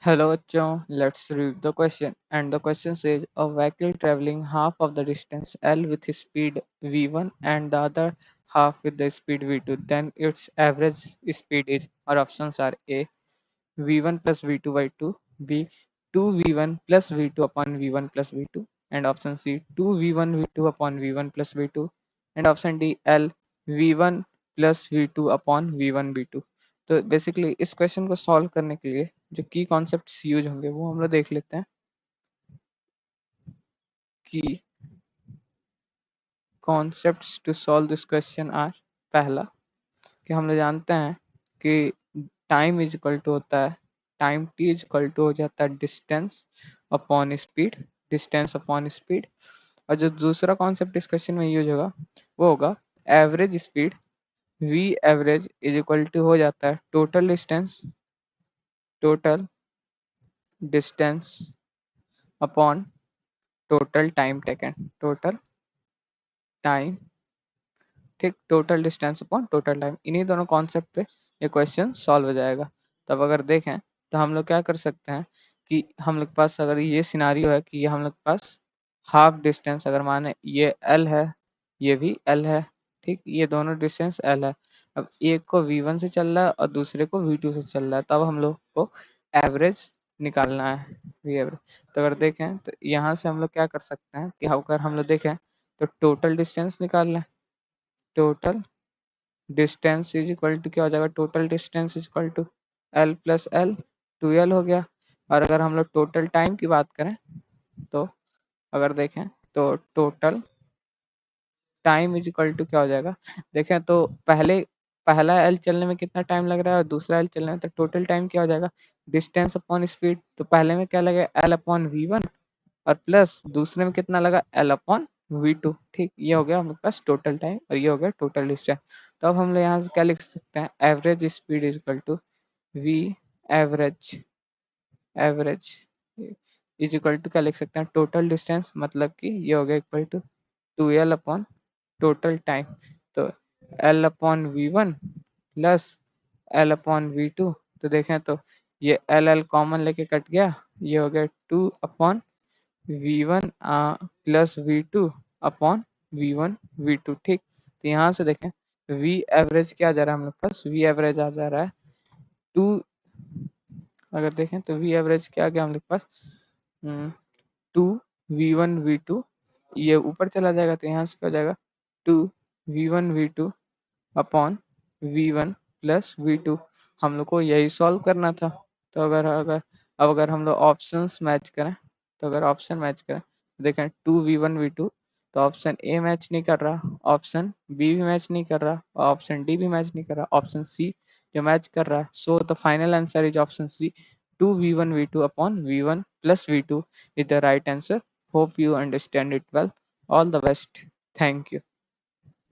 Hello, John. Let's read the question. And the question says a vehicle traveling half of the distance L with speed v1 and the other half with the speed v2. Then its average speed is. Our options are A v1 plus v2 by 2, B 2v1 plus v2 upon v1 plus v2, and option C 2v1 v2 upon v1 plus v2, and option D L v1 plus v2 upon v1 v2. तो basically इस question को solve करने के लिए जो की concepts use होंगे वो हम लोग देख लेते हैं कि concepts to solve this question are पहला कि हम लोग जानते हैं कि टाइम इज इक्वल टू होता है time T is equal to हो जाता है डिस्टेंस अपॉन स्पीड और जो दूसरा कॉन्सेप्ट इस क्वेश्चन में यूज होगा वो होगा average speed V average is equal to हो जाता है total distance upon total time ठीक total distance upon total time इन्हीं दोनों कॉन्सेप्ट पे ये क्वेश्चन सॉल्व हो जाएगा। तब अगर देखें तो हम लोग क्या कर सकते हैं कि हम लोग के पास अगर ये सिनारियो है कि ये हम लोग के पास हाफ डिस्टेंस अगर माने ये एल है ये भी एल है ठीक ये दोनों डिस्टेंस एल है। अब एक को v1 से चल रहा है और दूसरे को v2 से चल रहा है तब हम लोग को एवरेज निकालना है वी एवरेज। तो अगर देखें तो यहाँ से हम लोग क्या कर सकते हैं कि अगर हम लोग देखें तो टोटल डिस्टेंस निकाल लें total distance is equal to क्या हो जाएगा total distance is equal to L plus L 2l हो गया। और अगर हम लोग टोटल टाइम की बात करें तो अगर देखें तो total time is equal to क्या हो जाएगा देखें तो पहला एल चलने में कितना टाइम लग रहा है और दूसरा एल चलने में तो टोटल टाइम क्या हो जाएगा डिस्टेंस अपॉन स्पीड तो पहले में क्या लगेगा एल अपॉन वी1 और प्लस दूसरे में कितना लगा एल अपॉन v2 ठीक ये हो गया हमारे पास टोटल टाइम और ये हो गया टोटल डिस्टेंस। तो अब हम लोग यहाँ से क्या लिख सकते हैं average speed is equal to V average average is equal to क्या लिख सकते हैं टोटल डिस्टेंस मतलब कि ये हो गया equal to 2l upon total time. तो एल अपॉन वी1 प्लस एल अपॉन वी2 तो देखें तो ये एल एल कॉमन लेके कट गया ये हो गया 2 upon v1 plus v2 upon v1 v2 ठीक। तो यहाँ से देखें v एवरेज क्या आ जा रहा है हम लोग पास v एवरेज आ जा रहा है 2 अगर देखें तो v एवरेज क्या आ गया हम लोग पास 2v1v2 ये ऊपर चला जाएगा तो यहाँ से क्या हो जाएगा 2v1v2 upon v1 plus v2 हम लोग को यही सॉल्व करना था। तो अगर हम लोग ऑप्शंस मैच करें तो अगर ऑप्शन मैच करें तो देखें 2v1v2 तो ऑप्शन ए मैच नहीं कर रहा ऑप्शन बी भी मैच नहीं कर रहा ऑप्शन डी भी मैच नहीं कर रहा ऑप्शन सी जो मैच कर रहा है so the final answer is option C 2v1v2 upon v1 plus v2 is the right answer. Hope you understand it well. All the best. Thank you.